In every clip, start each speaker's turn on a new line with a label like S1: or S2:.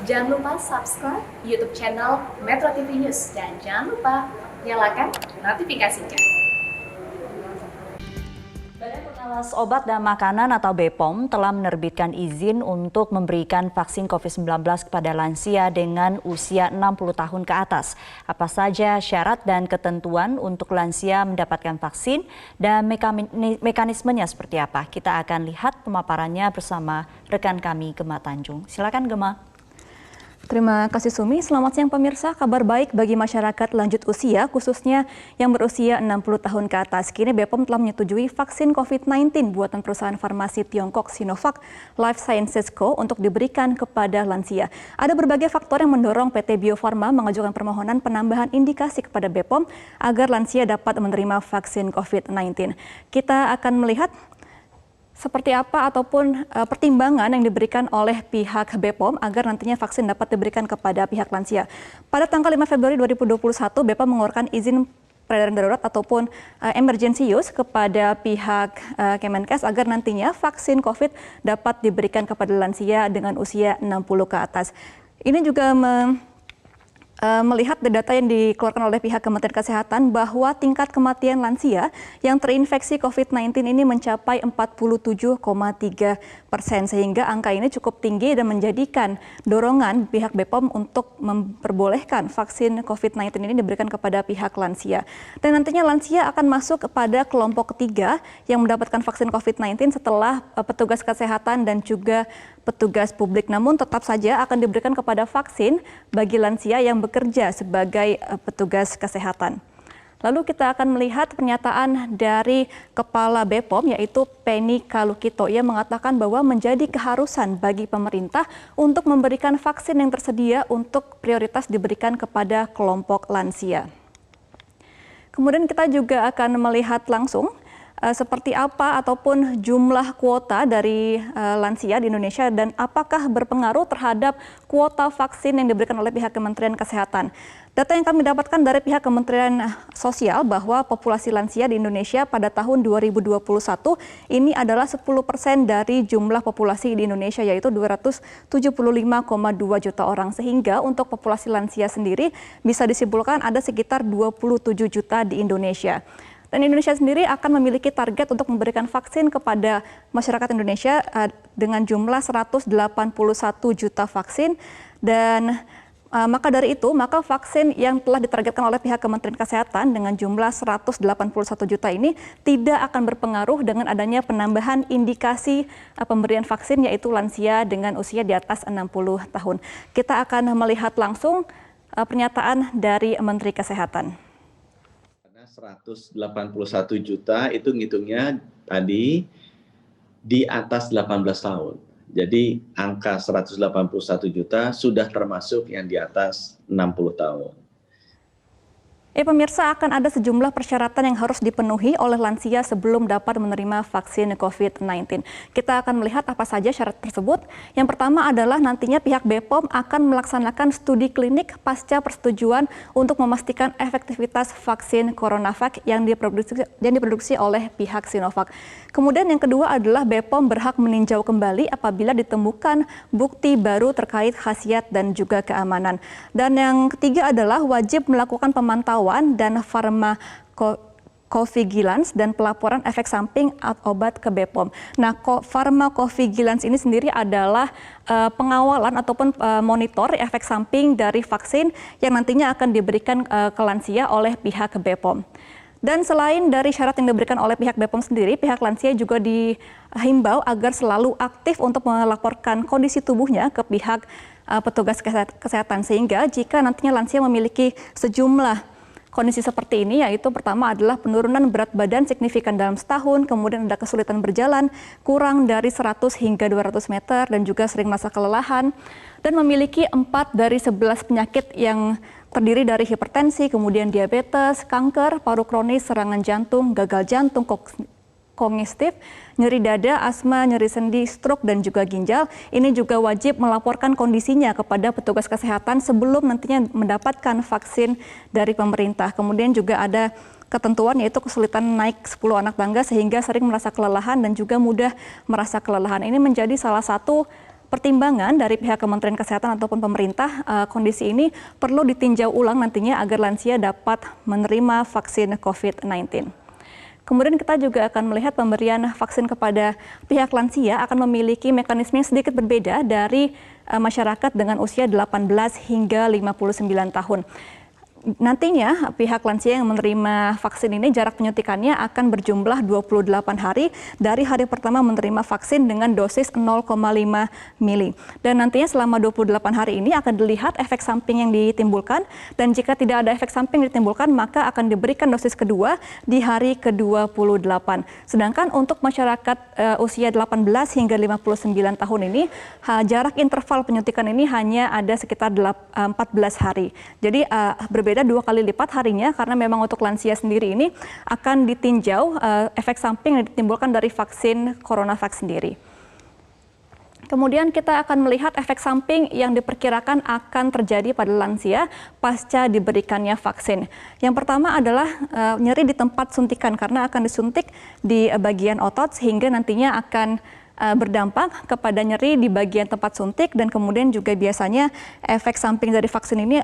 S1: Jangan lupa subscribe YouTube channel Metro TV News dan jangan lupa nyalakan notifikasinya.
S2: Badan Pengawas Obat dan Makanan atau BPOM telah menerbitkan izin untuk memberikan vaksin COVID-19 kepada lansia dengan usia 60 tahun ke atas. Apa saja syarat dan ketentuan untuk lansia mendapatkan vaksin dan mekanismenya seperti apa? Kita akan lihat pemaparannya bersama rekan kami Gema Tanjung. Silakan Gema.
S3: Terima kasih Sumi. Selamat siang pemirsa. Kabar baik bagi masyarakat lanjut usia, khususnya yang berusia 60 tahun ke atas. Kini BPOM telah menyetujui vaksin COVID-19 buatan perusahaan farmasi Tiongkok Sinovac Life Sciences Co. untuk diberikan kepada lansia. Ada berbagai faktor yang mendorong PT Bio Farma mengajukan permohonan penambahan indikasi kepada BPOM agar lansia dapat menerima vaksin COVID-19. Kita akan melihat seperti apa ataupun pertimbangan yang diberikan oleh pihak BPOM agar nantinya vaksin dapat diberikan kepada pihak lansia. Pada tanggal 5 Februari 2021, BPOM mengeluarkan izin peredaran darurat ataupun emergency use kepada pihak Kemenkes agar nantinya vaksin COVID dapat diberikan kepada lansia dengan usia 60 ke atas. Ini juga melihat data yang dikeluarkan oleh pihak Kementerian Kesehatan bahwa tingkat kematian lansia yang terinfeksi COVID-19 ini mencapai 47,3%, sehingga angka ini cukup tinggi dan menjadikan dorongan pihak BPOM untuk memperbolehkan vaksin COVID-19 ini diberikan kepada pihak lansia. Dan nantinya lansia akan masuk kepada kelompok ketiga yang mendapatkan vaksin COVID-19 setelah petugas kesehatan dan juga petugas publik. Namun tetap saja akan diberikan kepada vaksin bagi lansia yang bekerja sebagai petugas kesehatan. Lalu kita akan melihat pernyataan dari Kepala BPOM yaitu Penny Kalukito. Ia mengatakan bahwa menjadi keharusan bagi pemerintah untuk memberikan vaksin yang tersedia untuk prioritas diberikan kepada kelompok lansia. Kemudian kita juga akan melihat langsung seperti apa ataupun jumlah kuota dari lansia di Indonesia dan apakah berpengaruh terhadap kuota vaksin yang diberikan oleh pihak Kementerian Kesehatan. Data yang kami dapatkan dari pihak Kementerian Sosial bahwa populasi lansia di Indonesia pada tahun 2021 ini adalah 10% dari jumlah populasi di Indonesia yaitu 275,2 juta orang. Sehingga untuk populasi lansia sendiri bisa disimpulkan ada sekitar 27 juta di Indonesia. Dan Indonesia sendiri akan memiliki target untuk memberikan vaksin kepada masyarakat Indonesia dengan jumlah 181 juta vaksin. Dan maka dari itu, maka vaksin yang telah ditargetkan oleh pihak Kementerian Kesehatan dengan jumlah 181 juta ini tidak akan berpengaruh dengan adanya penambahan indikasi pemberian vaksin yaitu lansia dengan usia di atas 60 tahun. Kita akan melihat langsung pernyataan dari Menteri Kesehatan.
S4: 181 juta itu ngitungnya tadi di atas 18 tahun. Jadi angka 181 juta sudah termasuk yang di atas 60 tahun.
S3: Pemirsa, akan ada sejumlah persyaratan yang harus dipenuhi oleh lansia sebelum dapat menerima vaksin COVID-19. Kita akan melihat apa saja syarat tersebut. Yang pertama adalah nantinya pihak BPOM akan melaksanakan studi klinik pasca persetujuan untuk memastikan efektivitas vaksin CoronaVac yang diproduksi oleh pihak Sinovac. Kemudian yang kedua adalah BPOM berhak meninjau kembali apabila ditemukan bukti baru terkait khasiat dan juga keamanan. Dan yang ketiga adalah wajib melakukan pemantauan dan pharmacovigilance dan pelaporan efek samping obat ke BPOM. Nah, pharmacovigilance ini sendiri adalah pengawalan ataupun monitor efek samping dari vaksin yang nantinya akan diberikan ke lansia oleh pihak BPOM. Dan selain dari syarat yang diberikan oleh pihak BPOM sendiri, pihak lansia juga dihimbau agar selalu aktif untuk melaporkan kondisi tubuhnya ke pihak petugas kesehatan. Sehingga jika nantinya lansia memiliki sejumlah kondisi seperti ini, yaitu pertama adalah penurunan berat badan signifikan dalam setahun, kemudian ada kesulitan berjalan kurang dari 100 hingga 200 meter, dan juga sering merasa kelelahan, dan memiliki 4 dari 11 penyakit yang terdiri dari hipertensi, kemudian diabetes, kanker, paru kronis, serangan jantung, gagal jantung, kognitif, nyeri dada, asma, nyeri sendi, stroke, dan juga ginjal. Ini juga wajib melaporkan kondisinya kepada petugas kesehatan sebelum nantinya mendapatkan vaksin dari pemerintah. Kemudian juga ada ketentuan yaitu kesulitan naik 10 anak tangga sehingga sering merasa kelelahan dan juga mudah merasa kelelahan. Ini menjadi salah satu pertimbangan dari pihak Kementerian Kesehatan ataupun pemerintah, kondisi ini perlu ditinjau ulang nantinya agar lansia dapat menerima vaksin COVID-19. Kemudian kita juga akan melihat pemberian vaksin kepada pihak lansia akan memiliki mekanisme yang sedikit berbeda dari masyarakat dengan usia 18 hingga 59 tahun. Nantinya pihak lansia yang menerima vaksin ini jarak penyuntikannya akan berjumlah 28 hari dari hari pertama menerima vaksin dengan dosis 0,5 mili. Dan nantinya selama 28 hari ini akan dilihat efek samping yang ditimbulkan, dan jika tidak ada efek samping yang ditimbulkan maka akan diberikan dosis kedua di hari ke-28. Sedangkan untuk masyarakat usia 18 hingga 59 tahun ini jarak interval penyuntikan ini hanya ada sekitar 14 hari. Jadi berbeda 2 kali lipat harinya, karena memang untuk lansia sendiri ini akan ditinjau efek samping yang ditimbulkan dari vaksin CoronaVac sendiri. Kemudian kita akan melihat efek samping yang diperkirakan akan terjadi pada lansia pasca diberikannya vaksin. Yang pertama adalah nyeri di tempat suntikan, karena akan disuntik di bagian otot sehingga nantinya akan berdampak kepada nyeri di bagian tempat suntik, dan kemudian juga biasanya efek samping dari vaksin ini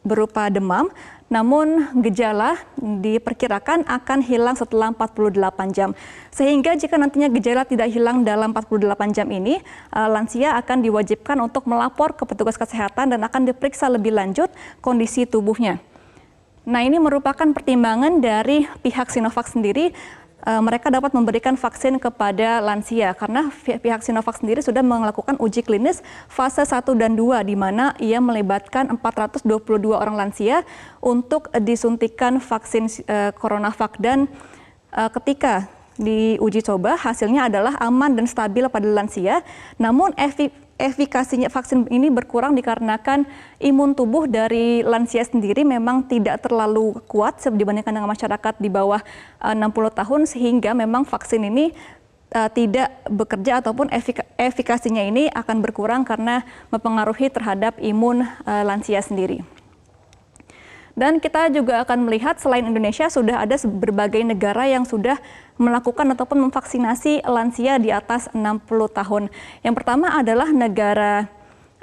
S3: berupa demam, namun gejala diperkirakan akan hilang setelah 48 jam. Sehingga jika nantinya gejala tidak hilang dalam 48 jam ini, lansia akan diwajibkan untuk melapor ke petugas kesehatan dan akan diperiksa lebih lanjut kondisi tubuhnya. Nah, ini merupakan pertimbangan dari pihak Sinovac sendiri. Mereka dapat memberikan vaksin kepada lansia karena pihak Sinovac sendiri sudah melakukan uji klinis fase 1 dan 2 di mana ia melibatkan 422 orang lansia untuk disuntikan vaksin CoronaVac, dan ketika diuji coba hasilnya adalah aman dan stabil pada lansia. Namun efikasinya vaksin ini berkurang dikarenakan imun tubuh dari lansia sendiri memang tidak terlalu kuat dibandingkan dengan masyarakat di bawah 60 tahun, sehingga memang vaksin ini tidak bekerja ataupun efikasinya ini akan berkurang karena mempengaruhi terhadap imun lansia sendiri. Dan kita juga akan melihat selain Indonesia sudah ada berbagai negara yang sudah melakukan ataupun memvaksinasi lansia di atas 60 tahun. Yang pertama adalah negara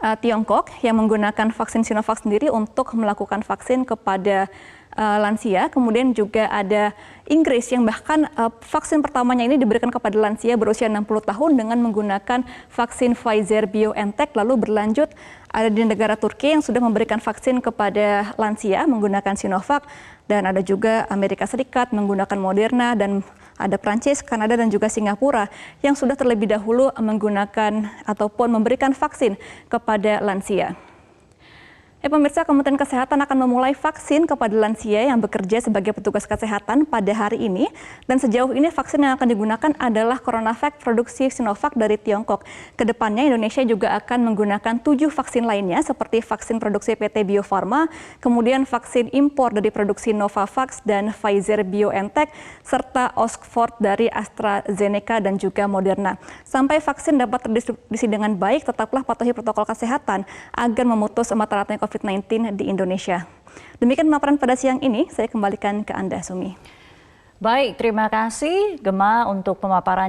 S3: Tiongkok yang menggunakan vaksin Sinovac sendiri untuk melakukan vaksin kepada lansia. Kemudian juga ada Inggris yang bahkan vaksin pertamanya ini diberikan kepada lansia berusia 60 tahun dengan menggunakan vaksin Pfizer-BioNTech, lalu berlanjut ada di negara Turki yang sudah memberikan vaksin kepada lansia menggunakan Sinovac, dan ada juga Amerika Serikat menggunakan Moderna, dan ada Prancis, Kanada, dan juga Singapura yang sudah terlebih dahulu menggunakan ataupun memberikan vaksin kepada lansia. Pemirsa, Kementerian Kesehatan akan memulai vaksin kepada lansia yang bekerja sebagai petugas kesehatan pada hari ini. Dan sejauh ini vaksin yang akan digunakan adalah CoronaVac produksi Sinovac dari Tiongkok. Kedepannya Indonesia juga akan menggunakan 7 vaksin lainnya seperti vaksin produksi PT Bio Farma, kemudian vaksin impor dari produksi Novavax dan Pfizer-BioNTech, serta Oxford dari AstraZeneca dan juga Moderna. Sampai vaksin dapat terdistribusi dengan baik, tetaplah patuhi protokol kesehatan agar memutus mata rantai COVID-19 di Indonesia. Demikian pemaparan pada siang ini, saya kembalikan ke Anda, Sumi.
S2: Baik, terima kasih Gema untuk pemaparannya.